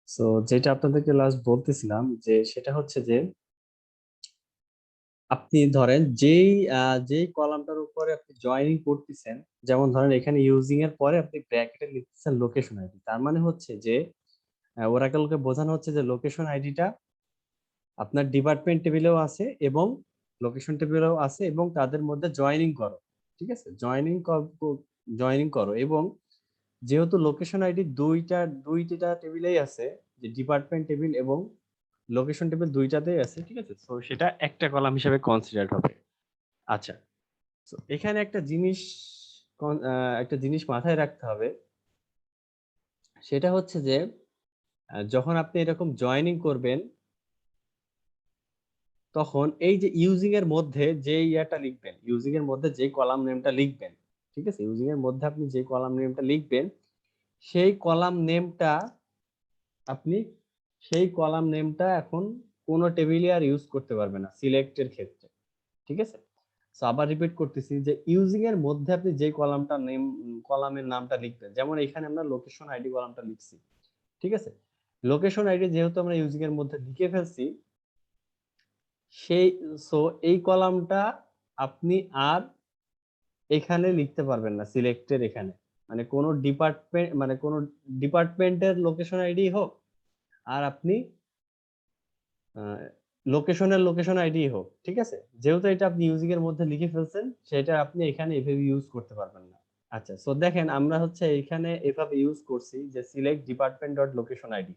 So যেটা আপনাদেরকে last বলতেছিলাম যে সেটা হচ্ছে যে আপনি ধরেন যেই কলামটার উপরে আপনি জয়েনিং করতেছেন, যেমন ধরেন এখানে ইউজিং এর পরে আপনি ব্র্যাকেটে লিখতেছেন লোকেশন আইডি। তার মানে হচ্ছে যে ওরাকেলকে বোঝানো হচ্ছে যে লোকেশন আইডিটা আপনার ডিপার্টমেন্ট টেবিলেও আছে এবং লোকেশন টেবিলেও আছে এবং তাদের মধ্যে জয়েনিং করো। ঠিক আছে, জয়েনিং করো এবং যেহেতু লোকেশন আইডি দুইটা টেবিলেই আছে, যে ডিপার্টমেন্ট টেবিল এবং লোকেশন টেবিল দুইটাতেই আছে, ঠিক আছে, তো সেটা একটা কলাম হিসেবে কনসিডার হবে। আচ্ছা, তো এখানে একটা জিনিস মাথায় রাখতে হবে। সেটা হচ্ছে যে যখন আপনি এরকম জয়েনিং করবেন, তখন এই যে ইউজিং এর মধ্যে যে ইয়াটা লিখবেন, ইউজিং এর মধ্যে যে কলাম নেমটা লিখবেন, ঠিক আছে, ইউজিং এর মধ্যে আপনি যে কলাম নেমটা লিখবেন, সেই কলাম নেমটা আপনি সেই কলাম নেমটা এখন কোন টেবিলে আর ইউজ করতে পারবেন না সিলেক্টের ক্ষেত্রে। ঠিক আছে, তো আবার রিপিট করতেছি যে ইউজিং এর মধ্যে আপনি যে কলামের নামটা লিখবেন, যেমন এখানে আমরা লোকেশন আইডি কলামটা লিখছি। ঠিক আছে, লোকেশন আইডি যেহেতু আমরা ইউজিং এর মধ্যে লিখে ফেলছি, সেই সো এই কলামটা আপনি আর এখানে লিখতে পারবেন না সিলেক্টের এখানে। মানে কোন ডিপার্টমেন্টের লোকেশন আইডি হোক, আর আপনি লোকেশন আইডি হোক, ঠিক আছে, যেহেতু এটা আপনি ইউজিং এর মধ্যে লিখে ফেলছেন, সেটা আপনি এখানে এভাবে ইউজ করতে পারবেন না। আচ্ছা, সো দেখেন আমরা হচ্ছে এখানে এভাবে ইউজ করছি যে select department dot location ID.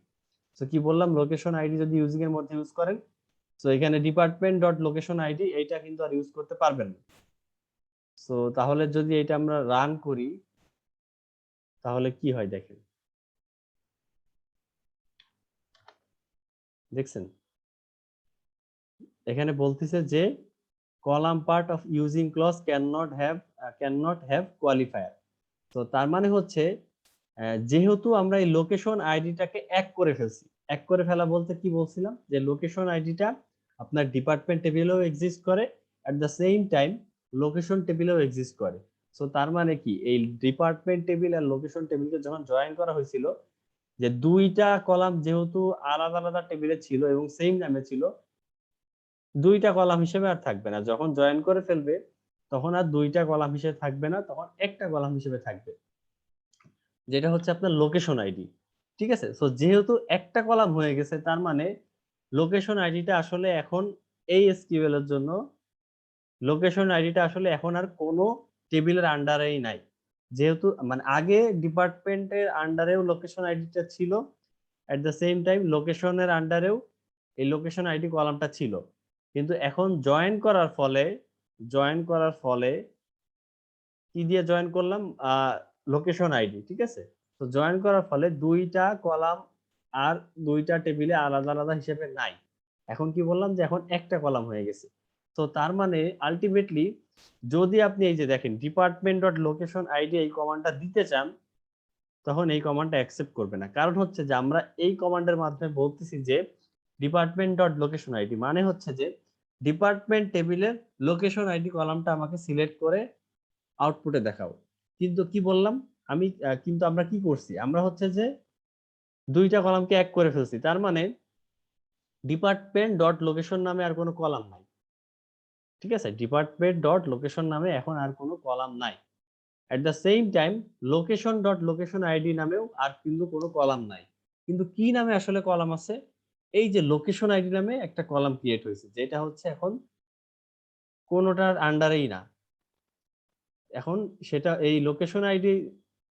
তো কি বললাম, লোকেশন আইডি যদি ইউজিং এর মধ্যে ইউজ করেন, তো এখানে ডিপার্টমেন্ট ডট লোকেশন আইডি এইটা কিন্তু আর ইউজ করতে পারবেন না। তো তাহলে যদি এটা আমরা রান করি, তাহলে কি হয় দেখেন, দেখছেন এখানে বলতেছে যে column part of using clause can not have qualifier. তো তার মানে হচ্ছে যেহেতু আমরা এই লোকেশন আইডিটাকে এক করে ফেলছি, এক করে ফেলা বলতে কি বলছিলাম, যে লোকেশন আইডিটা আপনার ডিপার্টমেন্ট টেবিলেও এক্সিস্ট করে, at the same time location টেবিলেও এক্সিস্ট করে। সো তার মানে কি, এই ডিপার্টমেন্ট টেবিল আর লোকেশন টেবিলকে যখন জয়েন করা হয়েছিল, যে দুইটা কলাম যেহেতু আলাদা আলাদা টেবিলে ছিল এবং সেম নামে ছিল, দুইটা কলাম হিসেবে আর থাকবে না। যখন জয়েন করে ফেলবে, তখন আর দুইটা কলাম হিসেবে থাকবে না, তখন একটা কলাম হিসেবে থাকবে, যেটা হচ্ছে আপনার লোকেশন আইডি। ঠিক আছে, সো যেহেতু একটা কলাম হয়ে গেছে, তার মানে লোকেশন আইডিটা আসলে এখন এই এসকিউএল এর জন্য লোকেশন আইডিটা আসলে এখন আর কোনো টেবিলের আন্ডারেই নাই। যেহেতু মানে আগে ডিপার্টমেন্টের আন্ডারেও লোকেশন আইডিটা ছিল, এট দ্য সেম টাইম লোকেশনের আন্ডারেও এই লোকেশন আইডি কলামটা ছিল, কিন্তু এখন জয়েন করার ফলে কি দিয়ে জয়েন করলাম, লোকেশন আইডি। ঠিক আছে, তো জয়েন করার ফলে দুইটা কলাম আর দুইটা টেবিলে আলাদা আলাদা হিসেবে নাই, এখন কি বললাম যে এখন একটা কলাম হয়ে গেছে। তো তার মানে আলটিমেটলি যদি আপনি এই যে দেখেন ডিপার্টমেন্ট ডট লোকেশন আইডি এই কমান্ডটা দিতে চান, তখন এই কমান্ডটা অ্যাকসেপ্ট করবে না। কারণ হচ্ছে যে আমরা এই কমান্ডের মাধ্যমে বলতেছি যে ডিপার্টমেন্ট ডট লোকেশন আইডি মানে হচ্ছে যে ডিপার্টমেন্ট টেবিলের লোকেশন আইডি কলামটা আমাকে সিলেক্ট করে আউটপুটে দেখাও। কিন্তু কি বললাম আমি, কিন্তু আমরা কি করছি, আমরা হচ্ছে যে দুইটা কলামকে এক করে ফেলছি। তার মানে ডিপার্টমেন্ট ডট লোকেশন নামে আর কোনো কলাম নাই। ঠিক আছে, ডিপার্টমেন্ট ডট লোকেশন নামে এখন আর কোনো কলাম নাই। At the same time location dot location ID নামেও আর কিন্তু কোনো কলাম নাই। কিন্তু কি নামে আসলে কলাম আছে, এই যে লোকেশন আইডি নামে একটা কলাম ক্রিয়েট হয়েছে, যেটা হচ্ছে এখন কোনোটার আন্ডারেই না। এখন সেটা এই লোকেশন আইডি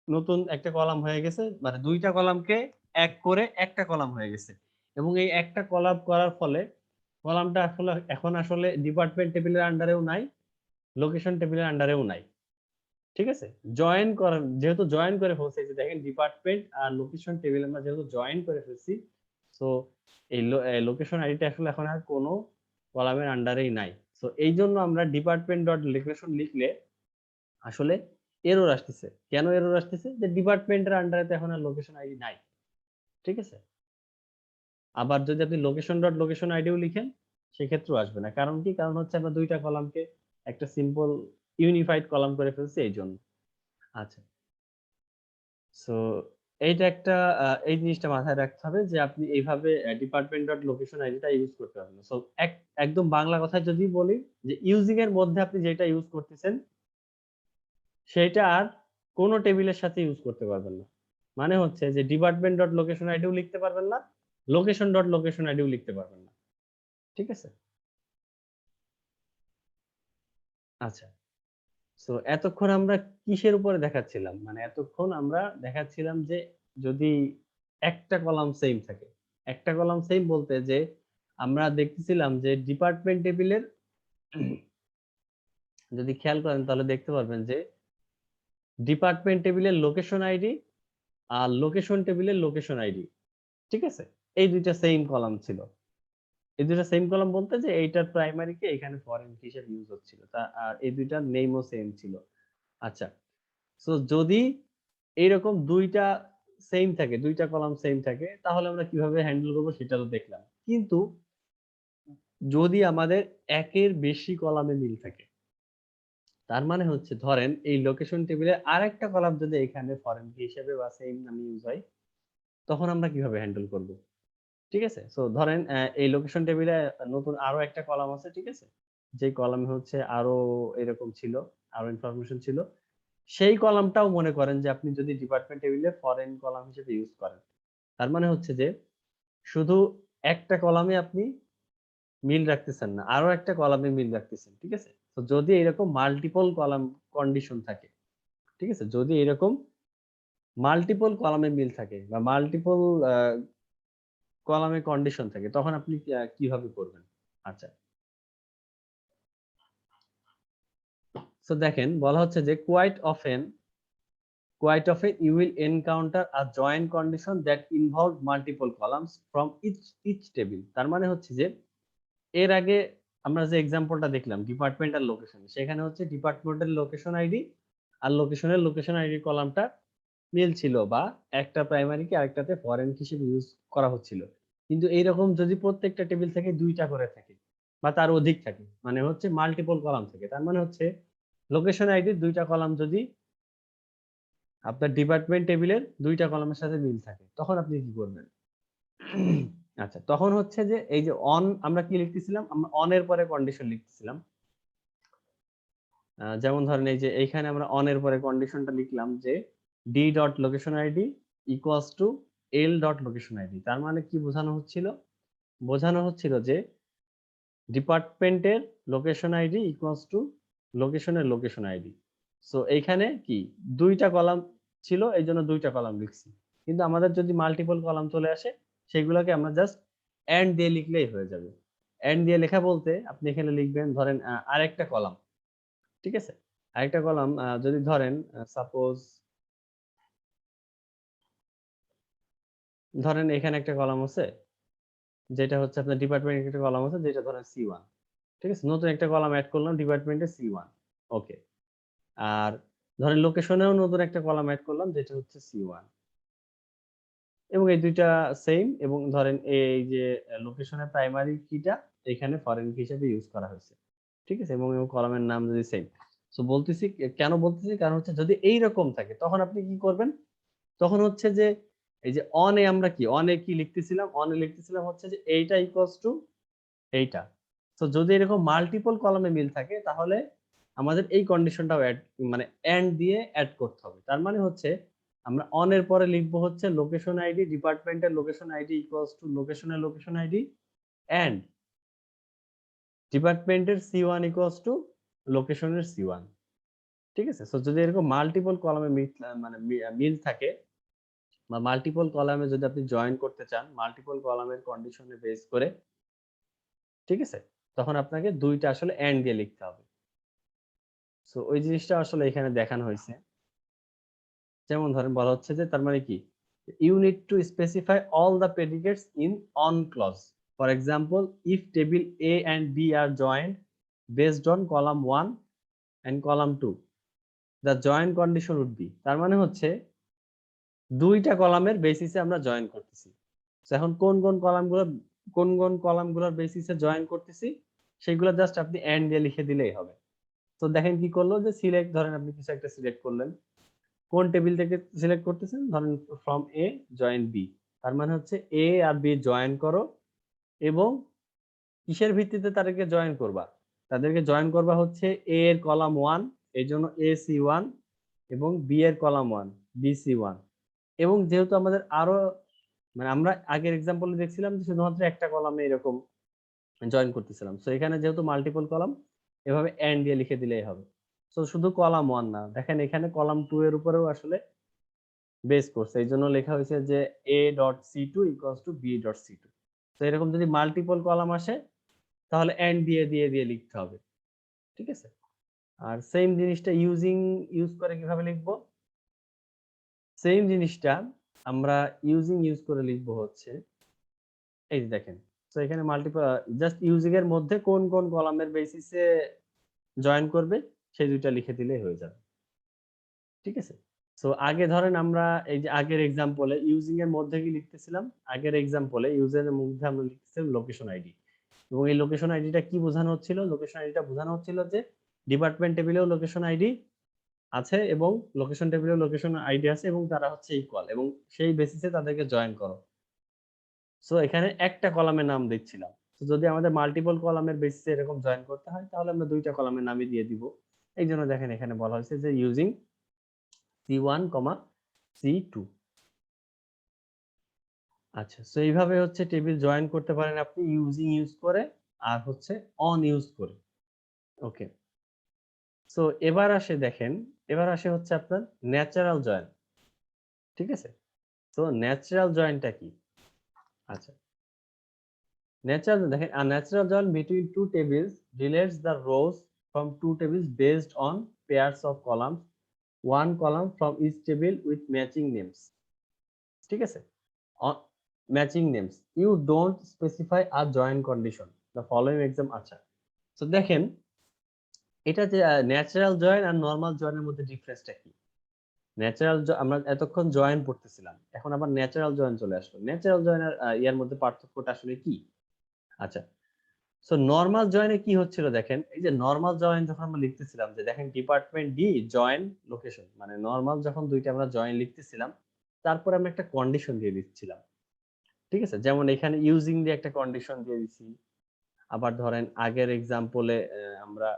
নতুন একটা কলাম হয়ে গেছে, মানে দুইটা কলামকে এক করে একটা কলাম হয়ে গেছে, এবং এই একটা কলাম করার ফলে কলামটা আসলে এখন আসলে ডিপার্টমেন্ট টেবিলের আন্ডারেও নাই, লোকেশন টেবিলের আন্ডারেও নাই। ঠিক আছে, যেহেতু জয়েন করে ফেলছি, এই যে দেখেন ডিপার্টমেন্ট আর লোকেশন টেবিল আমরা যেহেতু জয়েন করে ফেলছি, তো এই লোকেশন আইডিটা আসলে এখন আর কোনো কলামের আন্ডারেই নাই। তো এই জন্য আমরা ডিপার্টমেন্ট ডট লোকেশন লিখলে আসলে এরর আসতেছে। কেন এরর আসতেছে, যে ডিপার্টমেন্টের আন্ডারে তো এখন আর লোকেশন আইডি নাই। ঠিক আছে, আবার যদি আপনি লোকেশন ডট লোকেশন আইডিও লিখেন, সেক্ষেত্রেও আসবে না। কারণ কি, কারণ হচ্ছে আমরা দুইটা কলামকে একটা সিম্পল ইউনিফাইড কলাম করে ফেলছি এই জন্য। আচ্ছা, সো এইটা একটা এই জিনিসটা মাথায় রাখতে হবে যে আপনি এইভাবে ডিপার্টমেন্ট ডট লোকেশন আইডিটা ইউজ করতে পারবেন। সো একদম বাংলা কথায় যদি বলি যে ইউজিং এর মধ্যে আপনি যেটা ইউজ করতেছেন সেটা আর কোন টেবিলের সাথে ইউজ করতে পারবেন না। মানে হচ্ছে যে ডিপার্টমেন্ট ডট লোকেশন আইডিও লিখতে পারবেন না, লোকেশন ডট লোকেশন আইডিও লিখতে পারবেন না। ঠিক আছে? আচ্ছা। সো এতক্ষণ আমরা কিসের উপরে দেখাচ্ছিলাম? মানে এতক্ষণ আমরা দেখাচ্ছিলাম যে যদি একটা কলাম সেম থাকে। একটা কলাম সেম বলতে যে আমরা দেখতেছিলাম যে ডিপার্টমেন্ট টেবিলের যদি খেয়াল করেন তাহলে দেখতে পারবেন যে ডিপার্টমেন্ট টেবিলের লোকেশন আইডি আর লোকেশন টেবিলের লোকেশন আইডি। ঠিক আছে? এই দুইটা সেম কলাম ছিল। এই দুইটা সেম কলাম বলতে যে এইটার প্রাইমারি কে এখানে ফরেন কি হিসেবে ইউজ হচ্ছিল। আর এই দুইটার নেমও সেম ছিল। আচ্ছা। সো যদি এইরকম দুইটা সেম থাকে, দুইটা কলাম সেম থাকে তাহলে আমরা কিভাবে হ্যান্ডেল করব সেটা তো দেখলাম। কিন্তু যদি আমাদের একের বেশি কলামে মিল থাকে, তার মানে হচ্ছে ধরেন এই লোকেশন টেবিলে আরেকটা কলাম যদি এখানে ফরেন কি হিসেবে বা সেম নামে ইউজ হয়, তখন আমরা কিভাবে হ্যান্ডেল করব? ঠিক আছে? সো ধরেন এই লোকেশন টেবিলে নতুন আরো একটা কলাম আছে, ঠিক আছে? যে কলামে হচ্ছে আরো এরকম ছিল, আরো ইনফরমেশন ছিল। সেই কলামটাও মনে করেন যে আপনি যদি ডিপার্টমেন্ট টেবিলে ফরেন কলাম হিসেবে ইউজ করেন। তার মানে হচ্ছে যে শুধু একটা কলামে আপনি মিল রাখতেছেন না, আরো একটা কলামে মিল রাখতেছেন। ঠিক আছে? তো যদি এরকম মাল্টিপল কলাম কন্ডিশন থাকে, ঠিক আছে? যদি এরকম মাল্টিপল কলামে মিল থাকে বা মাল্টিপল আ কলামে কন্ডিশন থাকে তখন আপনি কিভাবে করবেন? আচ্ছা। সো দেখেন বলা হচ্ছে যে quite often you will encounter a join condition that involve multiple columns from each table। তার মানে হচ্ছে যে এর আগে আমরা যে এক্সাম্পলটা দেখলাম ডিপার্টমেন্ট আর লোকেশন, সেখানে হচ্ছে ডিপার্টমেন্টের লোকেশন আইডি আর লোকেশনের লোকেশন আইডি কলামটা মিল ছিল বা একটা প্রাইমারি কি আরেকটাতে ফরেন হিসেবে ইউজ করা হচ্ছিল। কিন্তু এইরকম যদি প্রত্যেকটা টেবিল থেকে ২ টা করে থাকে বা তার অধিক থাকে, মানে হচ্ছে মাল্টিপল কলাম থাকে। তার মানে হচ্ছে লোকেশন আইডির ২ টা কলাম যদি আপনার ডিপার্টমেন্ট টেবিলের ২ টা কলামের সাথে মিল থাকে, তখন আপনি কি করবেন? আচ্ছা, তখন হচ্ছে যে এই যে আমরা কি লিখতেছিলাম? আমরা এর পরে কন্ডিশন লিখতেছিলাম। যেমন ধরেন এই যে এইখানে আমরা এর পরে কন্ডিশনটা লিখলাম যে d dot location ID equals to l dot location ID. তার মানে কি বোঝানো হচ্ছিল? বোঝানো হচ্ছিল যে ডিপার্টমেন্টের লোকেশন আইডি ইকুয়ালস টু লোকেশনের লোকেশন আইডি। সো এইখানে কি ২ টা কলাম ছিল এইজন্য ২ টা কলাম লিখছি। কিন্তু আমাদের যদি মাল্টিপল কলাম চলে আসে সেগুলোকে আমরা জাস্ট এন্ড দিয়ে লিখলেই হয়ে যাবে। এন্ড দিয়ে লেখা বলতে আপনি এখানে লিখবেন ধরেন আরেকটা কলাম। ঠিক আছে? আরেকটা কলাম যদি ধরেন সাপোজ ধরেন এখানে একটা কলাম আছে যেটা হচ্ছে আপনার ডিপার্টমেন্টের একটা কলাম আছে যেটা ধরেন C1। ঠিক আছে? নতুন একটা কলাম এড করলাম ডিপার্টমেন্টের C1। ওকে। আর ধরেন লোকেশনেও নতুন একটা কলাম এড করলাম যেটা হচ্ছে C1 এবং এই ২ টা সেইম এবং ধরেন এই যে লোকেশনের প্রাইমারি কিটা এখানে ফরেন কি হিসেবে ইউজ করা হয়েছে। ঠিক আছে? এবং কলামের নাম যদি সেইম। সো বলতেছি কেন বলতেছি? কারণ হচ্ছে যদি এইরকম থাকে তখন আপনি কি করবেন? তখন হচ্ছে যে এই যে অন এ কি লিখতেছিলাম? অন এ লিখতেছিলাম হচ্ছে যে এইটা ইকুয়ালস টু এইটা। সো যদি এরকম মাল্টিপল কলামে মিল থাকে তাহলে আমাদের এই কন্ডিশনটাও মানে এন্ড দিয়ে এড করতে হবে। তার মানে হচ্ছে আমরা অন এর পরে লিখবো হচ্ছে লোকেশন আইডি ডিপার্টমেন্টের লোকেশন আইডি ইকুয়ালস টু লোকেশনের লোকেশন আইডি এন্ড ডিপার্টমেন্টের C1 ইকুয়ালস টু লোকেশনের C1। ঠিক আছে? সো যদি এরকম মাল্টিপল কলামে মানে মিল থাকে বা মাল্টিপল কলামে যদি আপনি জয়েন করতে চান, মাল্টিপল কলামের কন্ডিশনে বেস করে, ঠিক আছে? তখন আপনাকে ২ টা আসলে এন্ড দিয়ে লিখতে হবে। সো ওই জিনিসটা আসলে এখানে দেখানো হইছে। যেমন ধরেন বলা হচ্ছে যে তার মানে কি? You need to specify all the predicates in on clause. For example, if table A and B are joined based on column 1 and column 2, the join condition would be তার মানে হচ্ছে ২ টা কলামের বেসিসে আমরা জয়েন করতেছি। সো এখন কোন কলামগুলোর বেসিসে জয়েন করতেছি সেগুলো জাস্ট আপনি এন্ড দিয়ে লিখে দিলেই হবে। তো দেখেন কি করলো যে সিলেক্ট ধরেন আপনি কিছু একটা সিলেক্ট করলেন। কোন টেবিল থেকে সিলেক্ট করতেছেন, ধরেন ফ্রম এ জয়েন বি, তার মানে হচ্ছে এ আর বি জয়েন করো এবং কিসের ভিত্তিতে তাদেরকে জয়েন করবা, তাদেরকে জয়েন করবা হচ্ছে এ এর কলাম 1, এই জন্য এ সি 1 এবং বি এর কলাম 1 বি সি 1। এবং যেহেতু আমাদের আরো মানে আমরা আগের এক্সাম্পলে দেখছিলাম যে শুধুমাত্র একটা কলামে এরকম জয়েন করতেছিলাম, সো এখানে যেহেতু মাল্টিপল কলাম এভাবে এন্ড দিয়ে লিখে দিলেই হবে। সো শুধু কলাম 1 না, দেখেন এখানে কলাম 2 এর উপরেও আসলে বেস করছে, এই জন্য লেখা হয়েছে যে a dot C two equals to B dot C two. তো এরকম যদি মাল্টিপল কলাম আসে তাহলে এন্ড দিয়ে দিয়ে দিয়ে লিখতে হবে, ঠিক আছে। আর সেম জিনিসটা ইউজ করে কিভাবে লিখবো, সেম জিনিসটা আমরা ইউজ করে লিখবো হচ্ছে এই যে দেখেন। তো এখানে মাল্টিপল জাস্ট ইউজিং এর মধ্যে কোন কোন কলামের বেসিসে জয়েন করবে সেই দুইটা লিখে দিলেই হয়ে যাবে, ঠিক আছে। সো আগে ধরেন আমরা এই যে আগের এক্সাম্পলে ইউজিং এর মধ্যে কি লিখতেছিলাম, আগের এক্সাম্পলে ইউজারের মধ্যে আমরা লিখতেছিলাম লোকেশন আইডি, এবং এই লোকেশন আইডিটা কি বোঝানো হচ্ছিল, লোকেশন আইডিটা বোঝানো হচ্ছিল যে ডিপার্টমেন্ট টেবিলেও লোকেশন আইডি আছে এবং লোকেশন টেবিলেও লোকেশন আইডি আছে এবং তারা হচ্ছে ইকুয়াল এবং সেই বেসিসে তাদেরকে জয়েন করো। সো এখানে একটা কলামের নাম দিচ্ছিলাম, তো যদি আমাদের মাল্টিপল কলামের বেসিসে এরকম জয়েন করতে হয় তাহলে আমরা দুইটা কলামের নামই দিয়ে দিব। এই জন্য দেখেন এখানে বলা হয়েছে যে ইউজিং C1, C2। আচ্ছা, সো এইভাবে হচ্ছে টেবিল জয়েন করতে পারেন আপনি ইউজ করে আর হচ্ছে অন ইউজ করে। ওকে, সো এবার আসে হচ্ছে আপনার ন্যাচারাল জয়েন, ঠিক আছে। তো ন্যাচারাল জয়েনটা কি? আচ্ছা, দেখেন a natural join between two tables relates the rows from two tables based on pairs of columns, one column from each table with matching names, ঠিক আছে। Matching names, you don't specify a join condition the following exam. আচ্ছা, তো দেখেন এটা যে natural join আর normal জয়েনের মধ্যে ডিফারেন্সটা কি। ন্যাচারাল আমরা এতক্ষণ জয়েন পড়তেছিলাম, এখন আবার ন্যাচারাল জয়েন চলে আসলো। ন্যাচারাল জয়েন আর ইয়ার মধ্যে পার্থক্যটা আসলে কি? আচ্ছা, সো নরমাল জয়েনে কি হচ্ছিল দেখেন, এই যে নরমাল জয়েন যখন আমরা লিখতেছিলাম যে দেখেন ডিপার্টমেন্ট ডি জয়েন লোকেশন, মানে নরমাল যখন দুইটা আমরা জয়েন লিখতেছিলাম তারপর আমরা একটা কন্ডিশন দিয়ে দিচ্ছিলাম, ঠিক আছে। যেমন এখানে ইউজিং দিয়ে একটা কন্ডিশন দিয়ে দিছি, আবার ধরেন আগের এক্সাম্পলে আমরা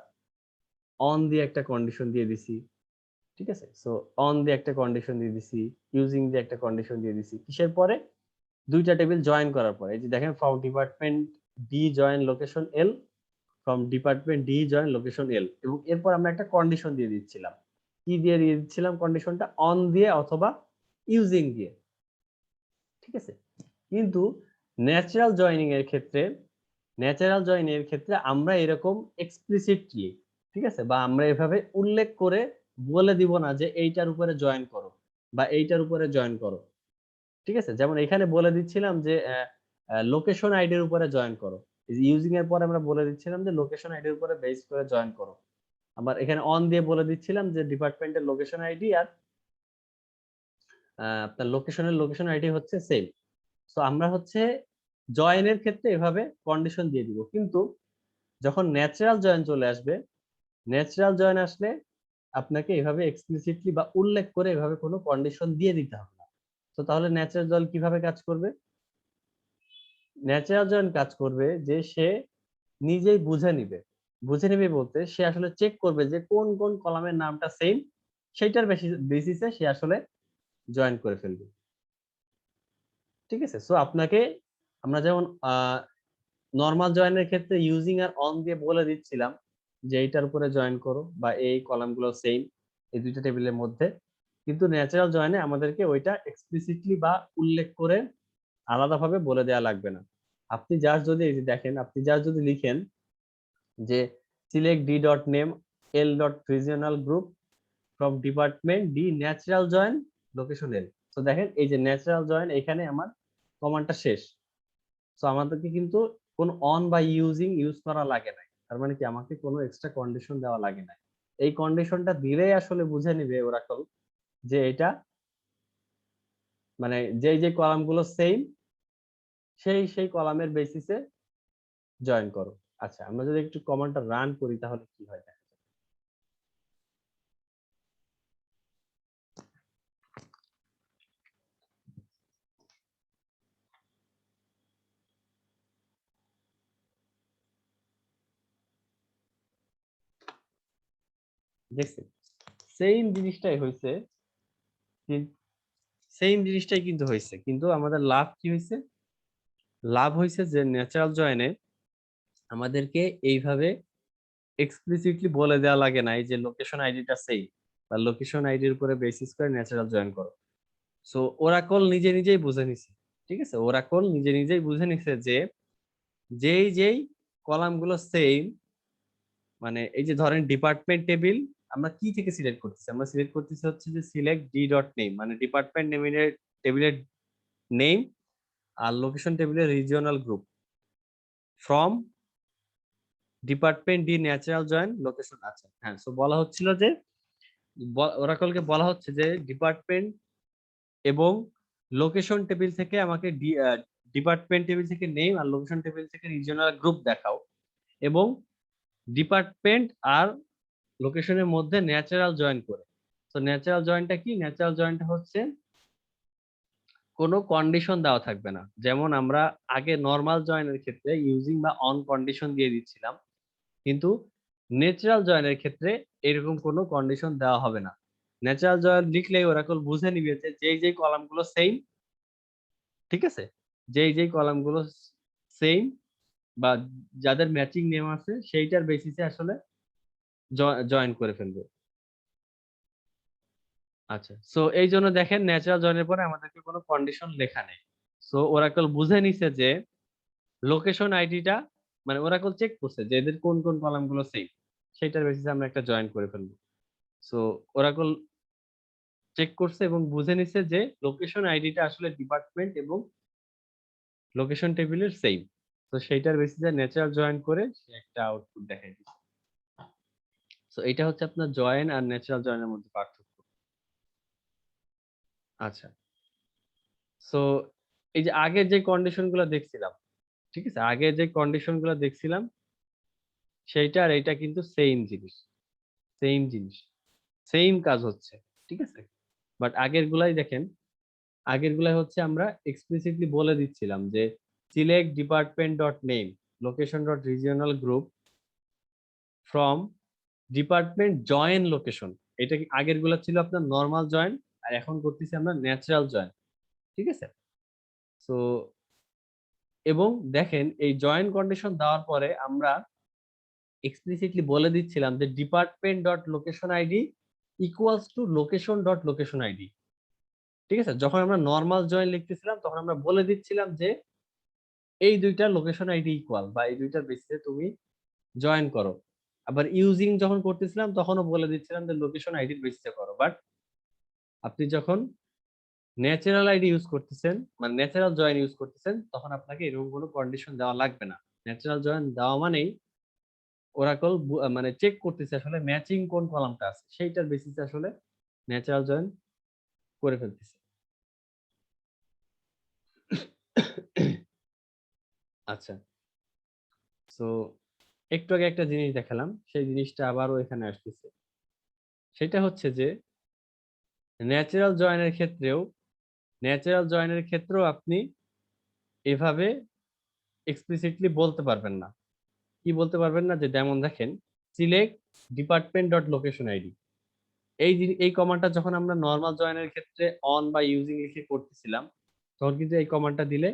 অন দিয়ে একটা কন্ডিশন দিয়ে দিছি, ঠিক আছে। সো অন দিয়ে একটা কন্ডিশন দিয়ে দিছি, ইউজিং দিয়ে একটা কন্ডিশন দিয়ে দিছি, কিসের পরে? দুইটা টেবিল জয়েন করার পরে। এই যে দেখেন from department D join location L, from department D join location L, এবং এরপর আমরা একটা কন্ডিশন দিয়ে দিচ্ছিলাম। কি দিয়ে দিচ্ছিলাম কন্ডিশনটা? অন দিয়ে অথবা ইউজিং দিয়ে, ঠিক আছে। কিন্তু ন্যাচারাল জয়েনিং এর ক্ষেত্রে আমরা এরকম এক্সপ্লিসিটলি, ঠিক আছে, বা আমরা এভাবে উল্লেখ করে বলে দিব না যে এইটার উপরে জয়েন করো বা এইটার উপরে জয়েন করো, ঠিক আছে। যেমন এখানে বলে দিচ্ছিলাম যে লোকেশন আইডির উপরে জয়েন করো, ইউজিং এর পরে আমরা বলে দিচ্ছিলাম যে লোকেশন আইডির উপরে বেস করে জয়েন করো। আবার এখানে অন দিয়ে বলে দিচ্ছিলাম যে ডিপার্টমেন্টের লোকেশন আইডি আর আপনার লোকেশন আইডি হচ্ছে সেম। সো আমরা হচ্ছে জয়েনের ক্ষেত্রে এভাবে কন্ডিশন দিয়ে দিব, কিন্তু যখন ন্যাচারাল জয়েন চলে আসবে, ন্যাচারাল জয়েন আসলে আপনাকে এভাবে এক্সপ্লিসিটলি বা উল্লেখ করে এভাবে কোনো কন্ডিশন দিয়ে দিতে হবে না। তো তাহলে ন্যাচারাল জয়েন কিভাবে কাজ করবে? ন্যাচারাল জয়েন কাজ করবে যে সে নিজেই বুঝে নিবে বলতে সে আসলে চেক করবে যে কোন কোন কলামের নামটা সেম, সেইটার বেসিসে সে আসলে জয়েন করে ফেলবে, ঠিক আছে। সো আপনাকে আমরা যেমন নরমাল জয়েনের ক্ষেত্রে ইউজিং আর অন দিয়ে বলে দিচ্ছিলাম যে এইটার উপরে জয়েন করো বা এই কলামগুলো সেম এই দুইটা টেবিলের মধ্যে, কিন্তু ন্যাচারাল জয়েনে আমাদেরকে ওইটা এক্সপ্লিসিটলি বা উল্লেখ করে আলাদাভাবে বলে দেওয়া লাগবে না। আপনি জাস্ট যদি এই যে দেখেন, আপনি জাস্ট যদি লিখেন যে select D dot name L dot regional group from department D natural join location L, তো দেখেন এই যে ন্যাচারাল জয়েন এখানে আমার কমান্ডটা শেষ। সো আমাদেরকে কিন্তু কোন অন বা ইউজ করা লাগে নাই, তার মানে কি আমাকে কোনো এক্সট্রা কন্ডিশন দেওয়া লাগে নাই। এই কন্ডিশনটা দিলেই আসলে বুঝে নিবে ওরাকল যে এটা মানে যে কলামগুলো সেম সেই কলামের বেসিসে জয়েন করো। আচ্ছা, আমরা যদি একটু কমান্ডটা রান করি তাহলে কি হয়? দেখছেন সেম জিনিসটাই হয়েছে, সেম জিনিসটাই কিন্তু হয়েছে, কিন্তু আমাদের লাভ কি হয়েছে? লাভ হয়েছে যে ন্যাচারাল জয়েনে আমাদেরকে এইভাবে এক্সপ্লিসিটলি বলে দেওয়া লাগে না যে লোকেশন আইডিটা সেম বা লোকেশন আইডির উপরে বেসিস করে ন্যাচারাল জয়েন করো। সো ওরাকল নিজে নিজেই বুঝে নিছে, ঠিক আছে, ওরাকল নিজে নিজেই বুঝে নিছে যে যেই যেই কলাম গুলো সেম, মানে এই যে ধরেন ডিপার্টমেন্ট টেবিল আমরা কি থেকে সিলেক্ট করতেছি, আমরা সিলেক্ট করতেছি হচ্ছে যে সিলেক্ট ডি ডট নেম, মানে ডিপার্টমেন্ট নেমের টেবিলের নেম আর লোকেশন টেবিলের regional group from department D natural join location. আচ্ছা হ্যাঁ, সো বলা হচ্ছিল যে ওরাকলকে বলা হচ্ছে যে ডিপার্টমেন্ট এবং লোকেশন টেবিল থেকে আমাকে ডিপার্টমেন্ট টেবিল থেকে নেম আর লোকেশন টেবিল থেকে রিজিওনাল গ্রুপ দেখাও, এবং ডিপার্টমেন্ট আর লোকেশনের মধ্যে ন্যাচারাল জয়েন করে। তো ন্যাচারাল জয়েনটা কি? ন্যাচারাল জয়েনটা হচ্ছে কোনো কন্ডিশন দেওয়া থাকবে না, যেমন আমরা আগে নর্মাল জয়েনের ক্ষেত্রে ইউজিং বা অন কন্ডিশন দিয়ে দিচ্ছিলাম, কিন্তু ন্যাচারাল জয়েনের ক্ষেত্রে এরকম কোনো কন্ডিশন দেওয়া হবে না। ন্যাচারাল জয়েন লিখলেই ওরাকল বুঝে নিবে যে যেই যেই কলামগুলো সেম, ঠিক আছে, যেই যেই কলামগুলো সেম বা যাদের ম্যাচিং নেম আছে সেইটার বেসিসে আসলে জয়েন করে ফেলবে। আচ্ছা, সো এই জন্য দেখেন ন্যাচারাল জয়েনের পরে আমাদেরকে কোনো কন্ডিশন লেখা নেই। সো ওরাকল বুঝে নিছে যে লোকেশন আইডিটা, মানে ওরাকল চেক করছে যে এদের কোন কোন কলাম গুলো সেম, সেইটার বেসিসে আমরা একটা জয়েন করে ফেলবো। সো ওরাকল চেক করছে এবং বুঝে নিছে যে লোকেশন আইডিটা আসলে ডিপার্টমেন্ট এবং লোকেশন টেবিলের সেম। তো সেইটার বেসিসে ন্যাচারাল জয়েন করে সে একটা আউটপুট দেখাই দিচ্ছে। সো এটা হচ্ছে আপনার জয়েন আর ন্যাচারাল জয়েনের মধ্যে পার্থক্য। আচ্ছা, সো এই যে আগের যে কন্ডিশন গুলো দেখছিলাম, ঠিক আছে, আগে যে কন্ডিশন গুলো দেখছিলাম সেইটা আর এইটা কিন্তু সেম জিনিস, সেম জিনিস, সেম কাজ হচ্ছে, ঠিক আছে। বাট আগের গুলাই দেখেন, আগের গুলাই হচ্ছে আমরা এক্সপ্লিসিটলি বলে দিচ্ছিলাম যে select department dot name location dot regional group from department join location. এটা কি আগের গুলা ছিল আপনার নর্মাল জয়েন, আর এখন করতেছি আমরা ন্যাচারাল জয়েন, ঠিক আছে। তো এবং দেখেন এই জয়েন কন্ডিশন দেওয়ার পরে আমরা এক্সপ্লিসিটলি বলে দিচ্ছিলাম যে department dot location ID equals two location dot location ID, ঠিক আছে। যখন আমরা নর্মাল জয়েন লিখতেছিলাম তখন আমরা বলে দিচ্ছিলাম যে এই দুইটা লোকেশন আইডি ইকুয়াল বা এই দুইটার বেসিসে তুমি জয়েন করো। আবার ইউজিং যখন করতেছিলাম তখনও বলে দিচ্ছিলাম যে লোকেশন আইডির বেসিসে করো। বাট আপনি যখন ন্যাচারাল আইডি ইউজ করতেছেন, মানে ন্যাচারাল জয়েন ইউজ করতেছেন, তখন আপনাকে এরকম কোনো কন্ডিশন দেওয়া লাগবে না। ন্যাচারাল জয়েন দেওয়া মানেই ওরাকল মানে চেক করতেছে আসলে ম্যাচিং কোন কলামটা আছে, সেইটার বেসিসে আসলে ন্যাচারাল জয়েন করে ফেলতেছে। আচ্ছা, সো একটু আগে একটা জিনিস দেখালাম, সেই জিনিসটা আবারও এখানে আসতেছে। সেটা হচ্ছে যে ন্যাচারাল জয়েনের ক্ষেত্রেও, ন্যাচারাল জয়েনের ক্ষেত্রেও আপনি এভাবে এক্সপ্লিসিটলি বলতে পারবেন না। কি বলতে পারবেন না? যে যেমন দেখেন select department dot location ID, এই কমান্ডটা যখন আমরা নর্মাল জয়েনের ক্ষেত্রে অন বা ইউজিং লিখে করতেছিলাম তখন কিন্তু এই কমান্ডটা দিলে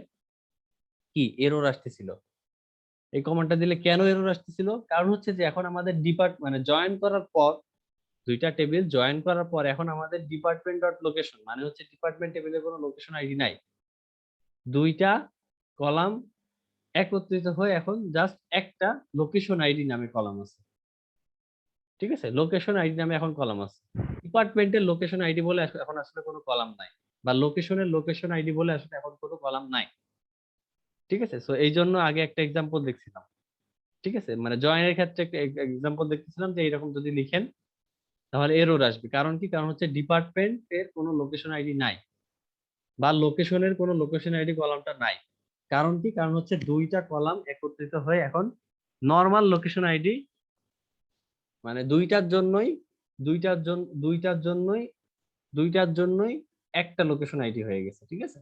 কি এরর আসতেছিল। এই কমান্ডটা দিলে কেন এরর আসতেছিল? কারণ হচ্ছে যে এখন আমাদের মানে জয়েন করার পর দুইটা টেবিল জয়েন করার পর এখন আমাদের ডিপার্টমেন্ট ডট লোকেশন মানে হচ্ছে ডিপার্টমেন্ট টেবিলে কোনো লোকেশন আইডি নাই, দুইটা কলাম একত্রিত হয়ে এখন জাস্ট একটা লোকেশন আইডি নামে কলাম আছে, ঠিক আছে। লোকেশন আইডি নামে এখন কলাম আছে, ডিপার্টমেন্টের লোকেশন আইডি বলে এখন আসলে কোনো কলাম নাই, বা লোকেশনের লোকেশন আইডি বলে আসলে এখন কোনো কলাম নাই, ঠিক আছে। সো এই জন্য আগে একটা এক্সাম্পল দেখছিলাম, ঠিক আছে, মানে জয়েনের ক্ষেত্রে একটা এক্সাম্পল দেখতেছিলাম যে এরকম যদি লিখেন তাহলে এরর আসবে। কারণ কি? কারণ হচ্ছে ডিপার্টমেন্টের কোনো লোকেশন আইডি নাই বা লোকেশনের কোনো লোকেশন আইডি কলামটা নাই। কারণ কি? কারণ হচ্ছে দুইটা কলাম একত্রিত হয়ে এখন নর্মাল লোকেশন আইডি, মানে দুইটার জন্যই একটা লোকেশন আইডি হয়ে গেছে, ঠিক আছে।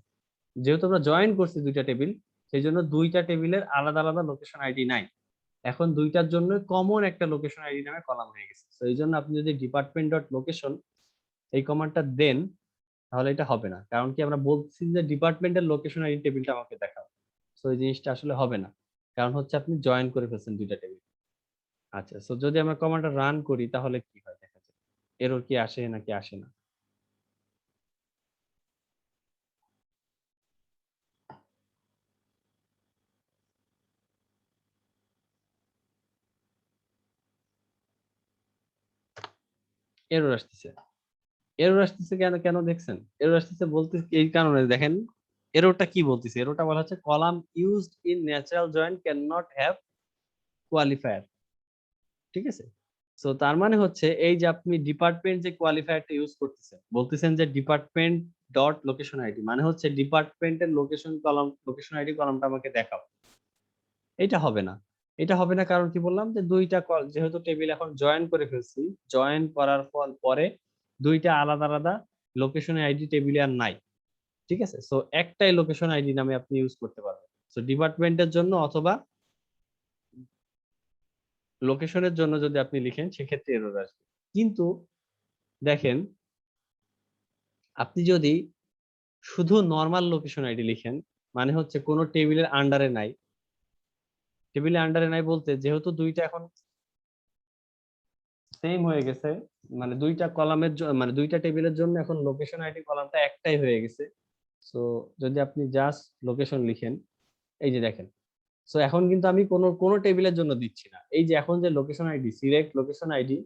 যেহেতু আমরা জয়েন করছি দুইটা টেবিল, সেই জন্য দুইটা টেবিলের আলাদা আলাদা লোকেশন আইডি নাই। এখন দুইটার জন্য কমন একটা লোকেশন আইডি নামে কলাম হয়ে গেছে। তো এই জন্য আপনি যদি ডিপার্টমেন্ট ডট লোকেশন এই কমান্ডটা দেন তাহলে এটা হবে না, কারণ কি আমরা বলছি যে ডিপার্টমেন্টের লোকেশন আইডি টেবিলটা আমাকে দেখাও। তো এই জিনিসটা আসলে হবে না, কারণ হচ্ছে আপনি জয়েন করে ফেলছেন দুইটা টেবিল। আচ্ছা, সো যদি আমরা কমান্ডটা রান করি তাহলে কি হয় দেখা যাক, এরর কি আসে নাকি আসে না। এরর আসতেছে। এরর আসতেছে কেন কেন দেখছেন? এরর আসতেছে বলতে এই কারণে দেখেন, এররটা কি বলতেছে, এররটা বলা হচ্ছে column used in natural join can not have qualifier. ঠিক আছে, সো তার মানে হচ্ছে এই যে আপনি ডিপার্টমেন্ট যে কোয়ালিফায়ারটা ইউজ করতেছেন, বলতেছেন যে ডিপার্টমেন্ট ডট লোকেশন আইডি, মানে হচ্ছে ডিপার্টমেন্টের লোকেশন কলাম, লোকেশন আইডি কলামটা আমাকে দেখাও। এটা হবে না। এটা হবে না কারণ কি বললাম যে দুইটা কল যেহেতু টেবিল এখন জয়েন করে ফেলছি, জয়েন করার পরে দুইটা আলাদা আলাদা লোকেশন আইডি টেবিলে আর নাই। ঠিক আছে, সো একটাই লোকেশন আইডি নামে আপনি ইউজ করতে পারবেন। সো ডিপার্টমেন্টের জন্য অথবা লোকেশনের জন্য যদি আপনি লিখেন সেক্ষেত্রে এরর আসবে। কিন্তু দেখেন, আপনি যদি শুধু নর্মাল লোকেশন আইডি লিখেন, মানে হচ্ছে কোনো টেবিলের আন্ডারে নাই, টেবিলের আন্ডারে নাই বলতে যেহেতু দুইটা এখন সেম হয়ে গেছে, মানে দুইটা কলামের মানে দুইটা টেবিলের জন্য এখন লোকেশন আইডি কলামটা একটাই হয়ে গেছে। সো যদি আপনি জাস্ট লোকেশন লিখেন, এই যে দেখেন, সো এখন কিন্তু আমি কোনো কোনো টেবিলের জন্য দিচ্ছি না। এই যে এখন যে location ID, select location ID,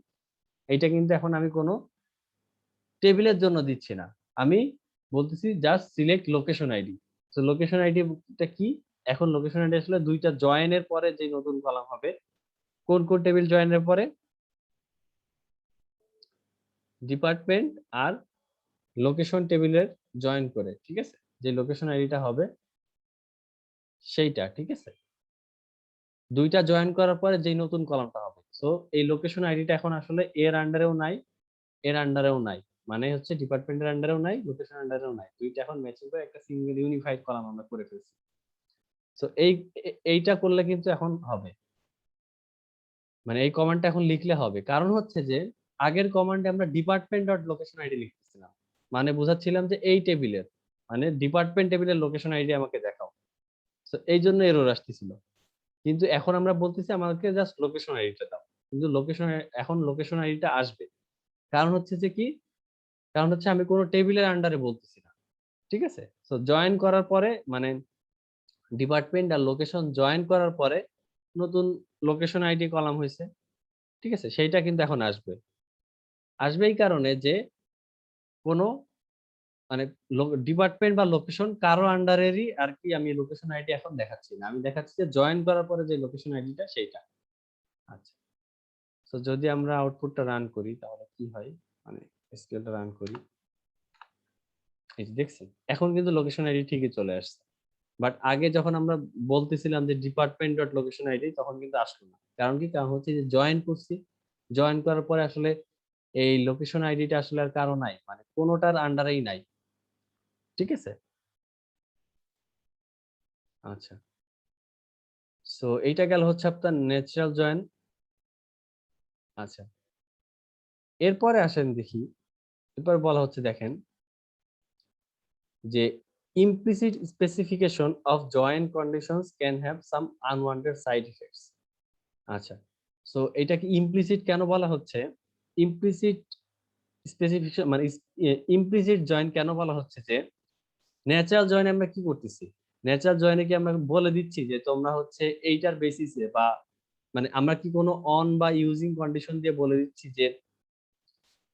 এইটা কিন্তু এখন আমি কোনো টেবিলের জন্য দিচ্ছি না, আমি বলতেছি জাস্ট সিলেক্ট লোকেশন আইডি। তো লোকেশন আইডিটা কি, এখন লোকেশন আইডি আসলে দুইটা জয়েনের পরে যে নতুন কলাম হবে, কোন কোন টেবিল জয়েনের পরে, ডিপার্টমেন্ট আর লোকেশন টেবিলের জয়েন করে, ঠিক আছে, যে লোকেশন আইডিটা হবে সেইটা। ঠিক আছে, দুইটা জয়েন করার পরে যে নতুন কলামটা হবে, সো এই লোকেশন আইডিটা এখন আসলে এর আন্ডারেও নাই, এর আন্ডারেও নাই, মানে হচ্ছে ডিপার্টমেন্টের আন্ডারেও নাই, লোকেশন আন্ডারেও নাই, দুইটা এখন ম্যাচিং করে একটা সিঙ্গেল ইউনিফাইড কলাম আমরা করে ফেলছি। সো এইটা করলে কিন্তু এখন হবে, মানে এই কমান্ডটা এখন লিখলে হবে, কারণ হচ্ছে যে আগের কমান্ডে আমরা ডিপার্টমেন্ট ডট লোকেশন আইডি লিখতেছিলাম, মানে বোঝাচ্ছিলাম যে এই টেবিলের, মানে ডিপার্টমেন্ট টেবিলের লোকেশন আইডি আমাকে দেখাও। তো এই জন্য এরর আসতেছিল। কিন্তু এখন আমরা বলতেছি আমাকে জাস্ট লোকেশন আইডিটা দাও, কিন্তু লোকেশন, এখন লোকেশন আইডিটা আসবে, কারণ হচ্ছে যে কি, কারণ হচ্ছে আমি কোনো টেবিলের আন্ডারে বলতেছি না। ঠিক আছে, তো জয়েন করার পরে মানে ডিপার্টমেন্ট আর লোকেশন জয়েন করার পরে নতুন লোকেশন আইডি কলাম হয়েছে। ঠিক আছে, সেইটা কিন্তু এখন আসবে, আসবে এই কারণে যে কোনো মানে ডিপার্টমেন্ট বা লোকেশন কারো আন্ডারেরই আর কি, আমি লোকেশন আইডি এখন দেখাচ্ছি না, আমি দেখাচ্ছি যে জয়েন করার পরে যে লোকেশন আইডিটা সেইটা। আচ্ছা, তো যদি আমরা আউটপুটটা রান করি তাহলে কি হয়, মানে এসকিউএলটা রান করি, এই যে দেখছেন এখন কিন্তু লোকেশন আইডি ঠিকই চলে আসছে। বাট আগে যখন আমরা বলতেছিলাম যে ডিপার্টমেন্ট ডট লোকেশন আইডি, তখন কিন্তু আসলো না, কারণ কি, কারণ হচ্ছে যে জয়েন করছি, জয়েন করার পরে আসলে এই লোকেশন আইডিটা আসলে আর কারো নাই, মানে কোনোটার আন্ডারেই নাই। ঠিক আছে, আচ্ছা, সো এইটা গেল হচ্ছে আপনার ন্যাচারাল জয়েন। আচ্ছা, এরপরে আসেন দেখি, এরপর বলা হচ্ছে দেখেন যে implicit specification of join conditions can have some unwanted side effects। আচ্ছা, সো এটা কি ইমপ্লিসিট কেন বলা হচ্ছে, ইমপ্লিসিট স্পেসিফিকেশন মানে ইমপ্লিসিট জয়েন কেন বলা হচ্ছে, যে ন্যাচারাল জয়েন আমরা কি করতেছি, ন্যাচারাল জয়েনে কি আমরা বলে দিচ্ছি যে তোমরা হচ্ছে এইটার বেসিসে, বা মানে আমরা কি কোনো অন বা ইউজিং কন্ডিশন দিয়ে বলে দিচ্ছি যে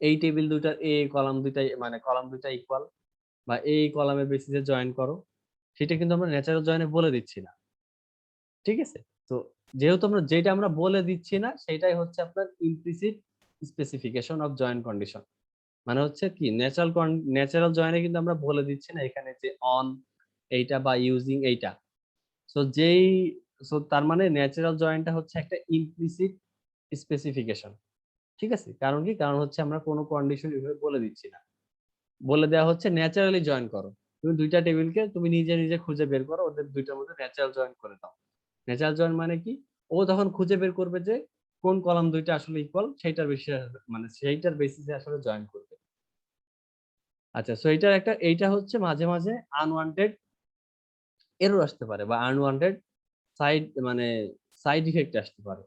এই টেবিল দুইটার এ কলাম দুইটাই, মানে কলাম দুইটা ইকুয়াল, বা এই কলামের বেসিসে জয়েন করো, সেটা কিন্তু আমরা ন্যাচারাল জয়েনে বলে দিচ্ছি না। ঠিক আছে, তো যেহেতু আমরা যেটা আমরা বলে দিচ্ছি না সেটাই হচ্ছে আপনার implicit specification of join condition, মানে হচ্ছে কি ন্যাচারাল জয়েনে কিন্তু আমরা বলে দিচ্ছি না এখানে যে অন এইটা বা ইউজিং এইটা। সো যেই, সো তার মানে ন্যাচারাল জয়েনটা হচ্ছে একটা ইমপ্লিসিট স্পেসিফিকেশন। ঠিক আছে, কারণ কি, কারণ হচ্ছে আমরা কোনো কন্ডিশন এভাবে বলে দিচ্ছি না, বলে দেওয়া হচ্ছে ন্যাচারালি জয়েন করো, তুমি দুইটা টেবিলকে তুমি নিজে নিজে খুঁজে বের করো, ওদের দুইটার মধ্যে ন্যাচারাল জয়েন করে দাও। ন্যাচারাল জয়েন মানে কি, ও তখন খুঁজে বের করবে যে কোন কলাম দুইটা আসলে ইকুয়াল, সেইটার বেশি মানে সেইটার বেসিসে আসলে জয়েন করবে। আচ্ছা, সো এইটা হচ্ছে মাঝে মাঝে আনওয়ান্টেড এরর আসতে পারে বা আনওয়ান্টেড সাইড মানে সাইড ইফেক্ট আসতে পারে।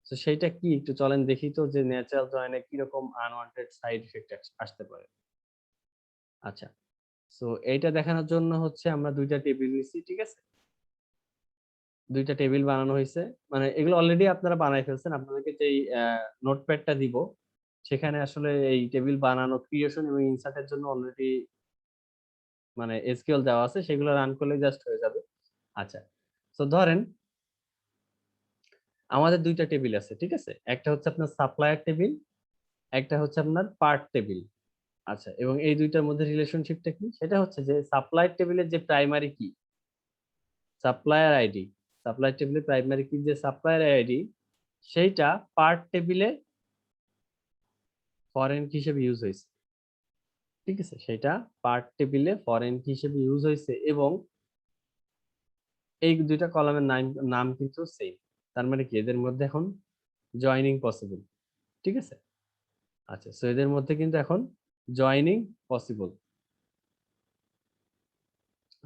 তো সেইটা কি একটু চলেন দেখি তো যে ন্যাচারাল জয়েনে কিরকম আনওয়ান্টেড সাইড ইফেক্ট আসতে পারে। আচ্ছা, সো এইটা দেখানোর জন্য হচ্ছে আমরা দুইটা টেবিল নিচ্ছি, ঠিক আছে? দুইটা টেবিল বানানো হয়েছে, মানে এগুলো অলরেডি আপনারা বানাই ফেলছেন। আপনাদেরকে যেই নোটপ্যাডটা দিব সেখানে আসলে এই টেবিল বানানো, ক্রিয়েশন এবং ইনসার্টের জন্য অলরেডি মানে এসকিউএল দেওয়া আছে, সেগুলো রান করলে জাস্ট হয়ে যাবে। আচ্ছা, তো ধরেন আমাদের দুইটা টেবিল আছে, ঠিক আছে? একটা হচ্ছে আপনার সাপ্লায়ার টেবিল, একটা হচ্ছে আপনার পার্ট টেবিল। আচ্ছা, এবং এই দুইটার মধ্যে রিলেশনশিপটা কি? সেটা হচ্ছে যে সাপ্লায়ার টেবিলের যে প্রাইমারি কি, সাপ্লায়ার আইডি, সাপ্লায়ার টেবিলের প্রাইমারি কি যে সাপ্লায়ার আইডি, সেইটা পার্ট টেবিলে ফরেন কি হিসেবে ইউজ হয়েছে, ঠিক আছে? সেটা পার্ট টেবিলে ফরেন কি হিসেবে ইউজ হয়েছে এবং এই দুইটা কলামের নাম নাম কিন্তু সেম। তার মানে কি এদের মধ্যে এখন জয়েনিং পসিবল, ঠিক আছে? আচ্ছা, সো এদের মধ্যে কিন্তু এখন জয়েনিং পসিবল।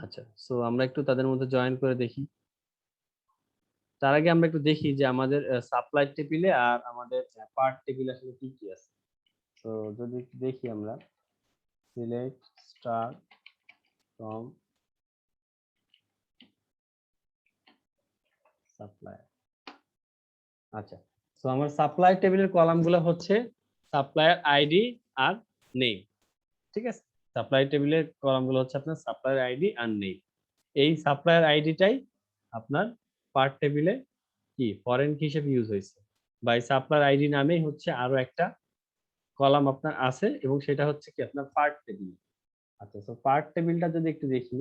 আচ্ছা, সো আমরা একটু তাদের মধ্যে জয়েন করে দেখি। তার আগে আমরা একটু দেখি যে আমাদের সাপ্লাই টেবিলে আর আমাদের পার্ট টেবিলে আসলে কি কি আছে। তো যদি একটু দেখি আমরা, সিলেক্ট স্টার ফ্রম সাপ্লাই। আচ্ছা, তো আমার সাপ্লাই টেবিলের কলামগুলো হচ্ছে সাপ্লায়ার আইডি আর নেম, ঠিক আছে? সাপ্লাই টেবিলের কলামগুলো হচ্ছে আপনার সাপ্লায়ার আইডি আর নেম। এই সাপ্লায়ার আইডিটাই আপনার পার্ট টেবিলে কি ফরেন কি হিসেবে ইউজ হয়েছে, বা এই সাপ্লায়ার আইডি নামেই হচ্ছে আরো একটা কলাম আপনার আছে এবং সেটা হচ্ছে কি আপনার পার্ট টেবিল। আচ্ছা, তো পার্ট টেবিলটা যদি একটু দেখি,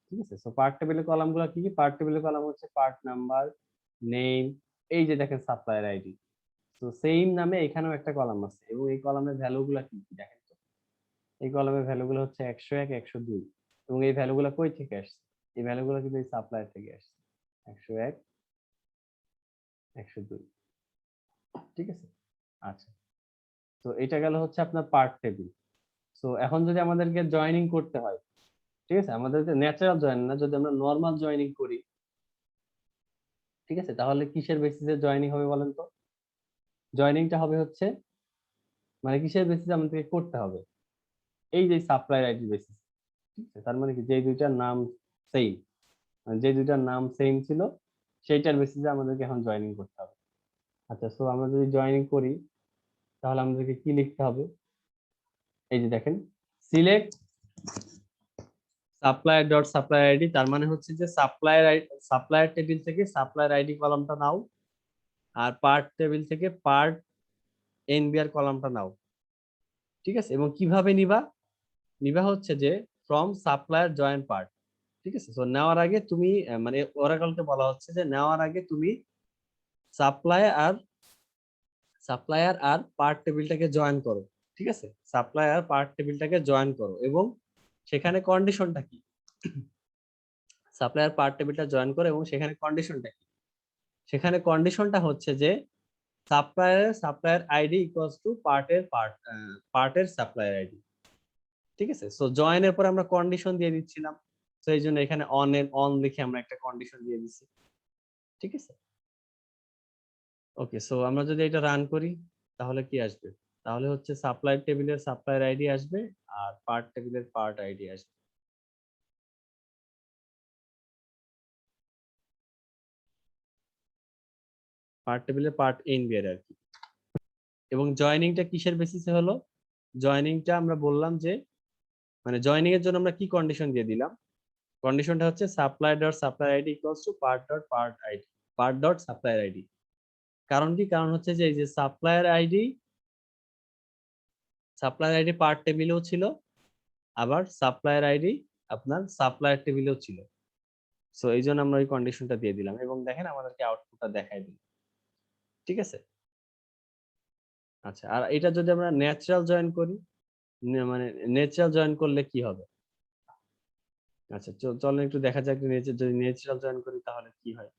ঠিক আছে? সো পার্ট টেবিলের কলামগুলো কি কি? পার্ট টেবিলের কলাম হচ্ছে পার্ট নাম্বার, নেম, এই যে দেখেন সাপ্লায়ার আইডি। তো সেম নামে এখানেও একটা কলাম আছে এবং এই কলামের ভ্যালুগুলো কি কি দেখেন তো। এই কলামের ভ্যালুগুলো হচ্ছে 101, 102 এবং এই ভ্যালুগুলো কই থেকে আসছে? এই ভ্যালুগুলো কিন্তু এই সাপ্লায়ার থেকে আসছে, 101, 102, ঠিক আছে? আচ্ছা, তো এটা গেল হচ্ছে আপনার পার্ট টেবিল। তো এখন যদি আমাদেরকে জয়েনিং করতে হয়, ঠিক আছে, আমাদেরকে ন্যাচারাল জয়েন না, যদি আমরা নরমাল জয়েনিং করি, ঠিক আছে, তাহলে কিসের বেসিসে জয়েনিং হবে বলেন তো? জয়েনিংটা হবে হচ্ছে মানে কিসের বেসিসে আমাদেরকে করতে হবে? এই যে সাপ্লায়ার আইডি বেসিস, ঠিক আছে? তার মানে কি যে দুইটার নাম সেম, যে দুইটার নাম সেম ছিল সেইটার বেসিসে আমাদেরকে এখন জয়েনিং করতে হবে। আচ্ছা, সো আমরা যদি জয়েনিং করি তাহলে আমাদেরকে কি লিখতে হবে? এই যে দেখেন, select supplier dot supplier ID, তার মানে হচ্ছে যে সাপ্লায়ার টেবিল থেকে সাপ্লায়ার আইডি কলামটা নাও আর পার্ট টেবিল থেকে পার্ট এনবিআর কলামটা নাও, ঠিক আছে? এবং কিভাবে নিবা? নিবা হচ্ছে যে ফ্রম সাপ্লায়ার জয়েন পার্ট, ঠিক আছে? তো নেওয়ার আগে তুমি মানে ওরাকলকে বলা হচ্ছে যে নেওয়ার আগে তুমি সাপ্লায়ার আর পার্ট টেবিলটাকে জয়েন করো, ঠিক আছে? সাপ্লায়ার পার্ট টেবিলটাকে জয়েন করো এবং সেখানে কন্ডিশনটা কি? সাপ্লায়ার পার্ট টেবিলটা জয়েন করো এবং সেখানে কন্ডিশনটা কি? সেখানে কন্ডিশনটা হচ্ছে যে সাপ্লায়ার আইডি ইকুয়ালস টু পার্টের সাপ্লায়ার আইডি, ঠিক আছে? সো জয়েনের পরে আমরা কন্ডিশন দিয়ে দিচ্ছিলাম, তো এই জন্য এখানে অন লিখে আমরা একটা কন্ডিশন দিয়ে দিচ্ছি, ঠিক আছে? ওকে, সো আমরা যদি এটা রান করি তাহলে কি আসবে? তাহলে হচ্ছে সাপ্লায়ার টেবিলের সাপ্লায়ার আইডি আসবে আর পার্ট টেবিলের পার্ট আইডি আসবে। পার্ট টেবিলের পার্ট এনবিআর আর কি। এবং জয়েনিংটা কিসের বেসিসে হলো? জয়েনিংটা আমরা বললাম যে মানে জয়েনিং এর জন্য আমরা কি কন্ডিশন দিয়ে দিলাম? কন্ডিশনটা হচ্ছে supplier dot supplier ID equals two part dot supplier ID. কারণ কি? কারণ হচ্ছে যে এই যে সাপ্লায়ার আইডি পার্ট টেবিলেও ছিল, আবার সাপ্লায়ার আইডি আপনার সাপ্লায়ার টেবিলেও ছিল। সো এই জন্য আমরা ওই কন্ডিশনটা দিয়ে দিলাম এবং দেখেন আমাদেরকে আউটপুটটা দেখাই দিল, ঠিক আছে? আচ্ছা, আর এটা যদি আমরা ন্যাচারাল জয়েন করি, মানে ন্যাচারাল জয়েন করলে কি হবে? আচ্ছা, চলেন একটু দেখা যাক যদি ন্যাচারাল জয়েন করি তাহলে কি হয়।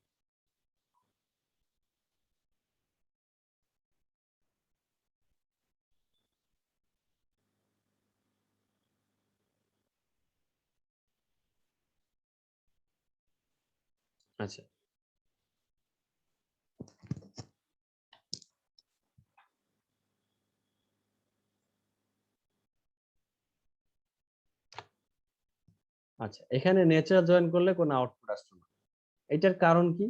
আচ্ছা, আচ্ছা, এখানে ন্যাচারাল জয়েন করলে কোনো আউটপুট আসলো না। এটার কারণ কি?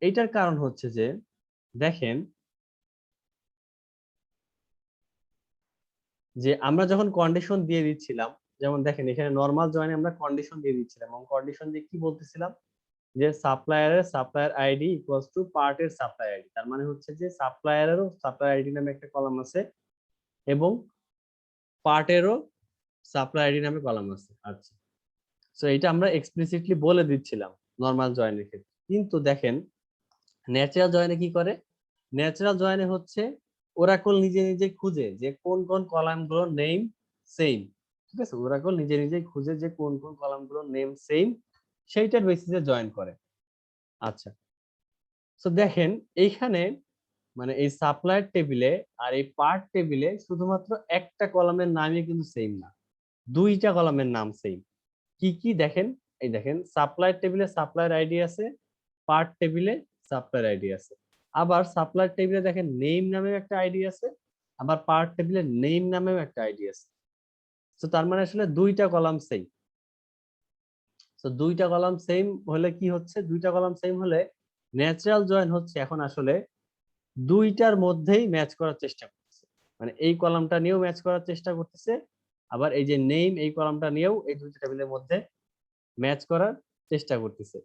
এইটার কারণ হচ্ছে যে দেখেন যে আমরা যখন কন্ডিশন দিয়ে দিচ্ছিলাম, যেমন দেখেন এখানে নরমাল জয়েনে আমরা কন্ডিশন দিয়ে দিচ্ছিলাম এবং কন্ডিশন দিয়ে কি বলতেছিলাম যে সাপ্লায়ার আইডি ইকুয়ালস টু পার্টের সাপ্লাই আইডি। তার মানে হচ্ছে যে সাপ্লায়ারেরও সাপ্লাই আইডি নামে একটা কলাম আছে এবং পার্টেরও সাপ্লাই আইডি নামে কলাম আছে। আচ্ছা, সো এটা আমরা এক্সপ্লিসিটলি বলে দিচ্ছিলাম নরমাল জয়েনের ক্ষেত্রে। কিন্তু দেখেন ন্যাচারাল জয়েনে কি করে? ন্যাচারাল জয়েনে হচ্ছে ওরাকল নিজে নিজে খুঁজে যে কোন কোন কলামগুলোর নেম সেম। ঠিক আছে, ওরাকল নিজে নিজেই খুঁজে যে কোন কোন কলামগুলোর নেম সেম, সেইটার বেসিসে জয়েন করে। আচ্ছা, তো দেখেন এইখানে মানে এই সাপ্লায়ার টেবিলে আর এই পার্ট টেবিলে শুধুমাত্র একটা কলামের নামই কিন্তু সেম না, দুইটা কলামের নাম সেম। কি কি দেখেন, এই দেখেন সাপ্লায়ার টেবিলে সাপ্লায়ার আইডি আছে, পার্ট টেবিলে সাপ্লায়ার আইডি আছে। আবার সাপ্লায়ার টেবিলে দেখেন নেম নামেও একটা আইডি আছে, আবার পার্ট টেবিলে নেম নামেও একটা আইডি আছে। তো তার মানে আসলে দুইটা কলাম সেম। তো দুইটা কলাম সেম হলে কি হচ্ছে, দুইটা কলাম সেম হলে ন্যাচারাল জয়েন হচ্ছে এখন আসলে দুইটার মধ্যেই ম্যাচ করার চেষ্টা করতেছে। মানে এই কলামটা নিয়েও ম্যাচ করার চেষ্টা করতেছে, আবার এই যে নেম এই কলামটা নিয়েও এই দুইটা টেবিলের মধ্যে ম্যাচ করার চেষ্টা করতেছে।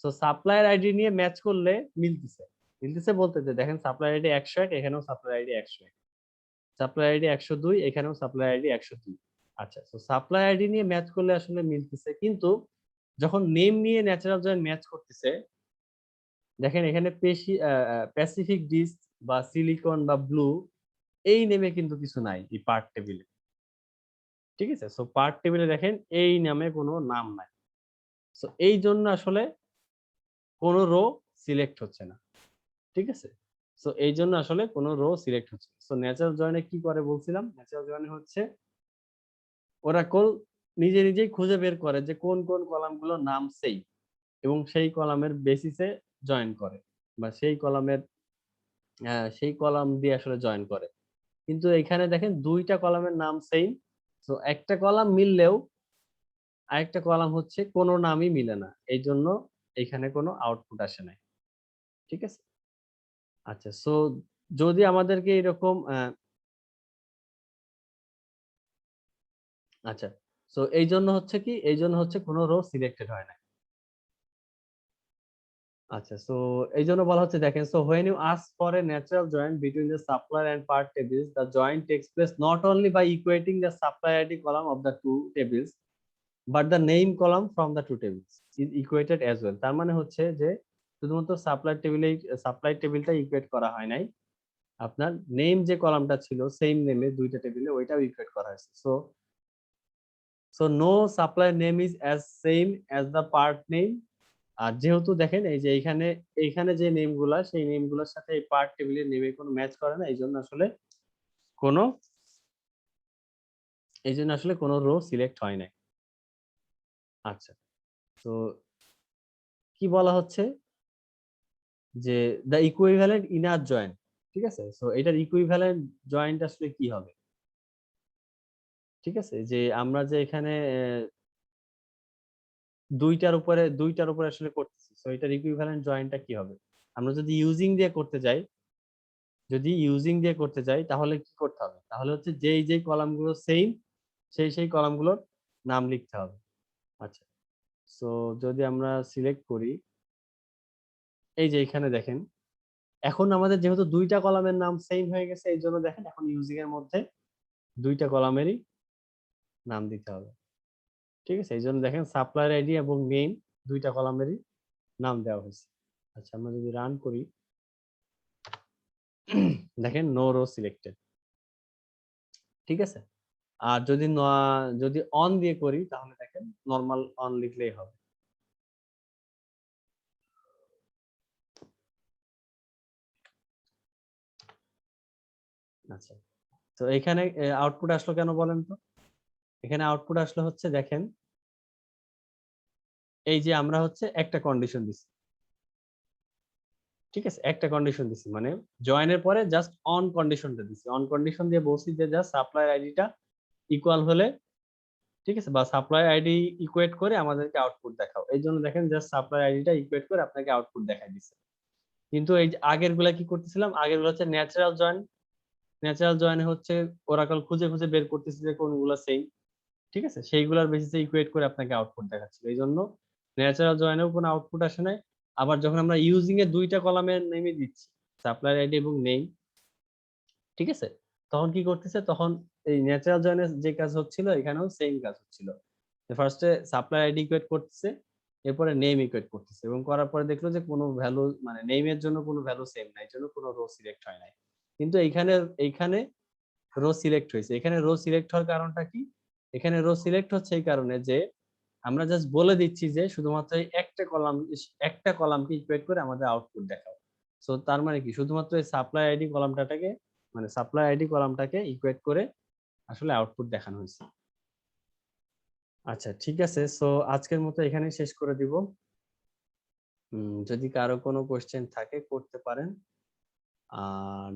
সো সাপ্লায়ার আইডি নিয়ে ম্যাচ করলে মিলতেছে। মিলতেছে বলতে যে দেখেন সাপ্লায়ার আইডি 101, এখানেও সাপ্লায়ার আইডি 101, সাপ্লায়ার আইডি 102, এখানেও সাপ্লায়ার আইডি 102। আচ্ছা, সো সাপ্লায়ার আইডি নিয়ে ম্যাচ করলে আসলে মিলতেছে, কিন্তু যখন নেম নিয়ে ন্যাচারাল জয়েন ম্যাচ করতেছে, দেখেন এখানে প্যাসিফিক ডিস্ক বা সিলিকন বা ব্লু এই নেমে কিন্তু কিছু নাই এই পার্ট টেবিলে। ঠিক আছে, সো পার্ট টেবিলে দেখেন এই নামে কোনো নাম নাই। সো এই জন্য আসলে কোনো রো সিলেক্ট হচ্ছে না। ঠিক আছে, সো এই জন্য আসলে কোনো রো সিলেক্ট হচ্ছে না। সো ন্যাচারাল জয়েনে কি করে বলছিলাম, ন্যাচারাল জয়েনে হচ্ছে ওরাকল নিজে নিজেই খুঁজে বের করে যে কোন কোন কলামগুলোর নাম সেম এবং সেই কলামের বেসিসে জয়েন করে বা সেই কলাম দিয়ে আসলে জয়েন করে। কিন্তু এখানে দেখেন দুইটা কলামের নাম সেম, তো একটা কলাম মিললেও আরেকটা কলাম হচ্ছে কোনো নামই মিলে না, এই জন্য এখানে কোনো আউটপুট আসে নাই। ঠিক আছে, আচ্ছা, সো যদি আমাদেরকে এরকম আচ্ছা, সো এই জন্য হচ্ছে কি, এই জন্য হচ্ছে কোনো রো সিলেক্টেড হয় না। আচ্ছা, সো এই জন্য বলা হচ্ছে দেখেন, so when you ask for a natural join between the supplier and part tables, the join takes place not only by equating the supplier ID column of the two tables but the name column from the two tables is equated as well। তার মানে হচ্ছে যে শুধুমাত্র supply টেবিলটা equate করা হয় নাই, আপনার নেম যে কলামটা ছিল সেম নেমে দুইটা টেবিলে ওইটাও ইকুয়েট করা হয়েছে। So no supply name is as same as the part name. আর যেহেতু দেখেন এই যে এইখানে এইখানে যে নেমগুলা সেই নেমগুলোর সাথে এই পার্ট টেবিলের নেমে কোনো ম্যাচ করে না, কোনো এই জন্য আসলে কোনো রো সিলেক্ট হয় নাই। আচ্ছা, তো কি বলা হচ্ছে যে দ্য ইকুইভ্যালেন্ট ইনার জয়েন্ট। ঠিক আছে, সো এটার ইকুইভ্যালেন্ট জয়েন্ট আসলে কি হবে? ঠিক আছে, যে আমরা যে এখানে দুইটার উপরে আসলে করতেছি, সো এটার ইকুইভ্যালেন্ট জয়েন্টটা কি হবে? আমরা যদি ইউজিং দিয়ে করতে যাই তাহলে কি করতে হবে? তাহলে হচ্ছে যেই কলামগুলো সেম সেই কলামগুলোর নাম লিখতে হবে। আচ্ছা, সো যদি আমরা সিলেক্ট করি, এই যে এখানে দেখেন এখন আমাদের যেহেতু দুইটা কলামের নাম সেম হয়ে গেছে, এই জন্য দেখেন এখন ইউজিং এর মধ্যে দুইটা কলামেরই নাম দিতে হবে। ঠিক আছে, এই জন্য দেখেন সাপ্লায়ার আইডি এবং নেম দুইটা কলামেরই নাম দেওয়া হয়েছে। আচ্ছা, আমরা যদি রান করি দেখেন নো রো সিলেক্টেড। ঠিক আছে? আর যদি অন দিয়ে করি তাহলে দেখেন নরমাল অন লিখলেই হবে। আচ্ছা। তো এখানে আউটপুট আসলো কেন বলেন তো? এখানে আউটপুট আসলে হচ্ছে দেখেন, এই যে আমরা হচ্ছে একটা কন্ডিশন দিছি। ঠিক আছে? একটা কন্ডিশন দিছি। মানে জয়েন এর পরে জাস্ট অন কন্ডিশনটা দিছি। অন কন্ডিশন দিয়ে বলছি যে জাস্ট সাপ্লাই আইডিটা ইকুয়াল হলে, ঠিক আছে? বা সাপ্লাই আইডি ইকুয়েট করে আমাদেরকে আউটপুট দেখাও। এইজন্য দেখেন জাস্ট সাপ্লাই আইডিটা ইকুয়েট করে আপনাকে আউটপুট দেখায় দিছে। কিন্তু এই যে আগেরগুলা কি করতেছিলাম? আগেরগুলো হচ্ছে ন্যাচারাল জয়েন। ন্যাচারাল জয়েনে হচ্ছে ওরাকল খুঁজে, খুঁজে বের করতেছে যে কোনগুলা সেইম। ঠিক আছে? সেইগুলার বেসিসে ইকুয়েট করে আপনাকে আউটপুট দেখাচ্ছিল। এইজন্য ন্যাচারাল জয়েনেও কোনো আউটপুট আসে নাই। আবার যখন আমরা ইউজিং এ ২ টা কলামের নেমই দিচ্ছি, সাপ্লায়ার আইডি এবং নেম, ঠিক আছে? তখন কি করতেছে? তখন এই ন্যাচারাল জয়েনের যে কাজ হচ্ছিল এখানেও সেইম কাজ হচ্ছিল। যে ফার্স্টে সাপ্লায়ার আইডি ইকুয়েট করতেছে, এরপরে নেম ইকুয়েট করতেছে এবং করার পরে দেখলো যে কোনো ভ্যালু মানে নেমের জন্য কোনো ভ্যালু সেম নাই। এজন্য কোনো রো সিলেক্ট হয় নাই। কিন্তু এইখানে রো সিলেক্ট হয়েছে। এখানে রো সিলেক্ট হওয়ার কারণটা কি? এখানে রো সিলেক্ট হচ্ছে এই কারণে যে আমরা জাস্ট বলে দিচ্ছি যে শুধুমাত্র এই একটা কলামকে ইকুয়েট করে আমাদের আউটপুট দেখাও। সো তার মানে কি শুধুমাত্র এই সাপ্লাই আইডি কলামটাকে মানে সাপ্লাই আইডি কলামটাকে ইকুয়েট করে আসলে আউটপুট দেখানো হয়েছে। আচ্ছা ঠিক আছে। সো আজকের মতো এখানেই শেষ করে দিব। যদি কারো কোনো কোয়েশ্চেন থাকে করতে পারেন। আর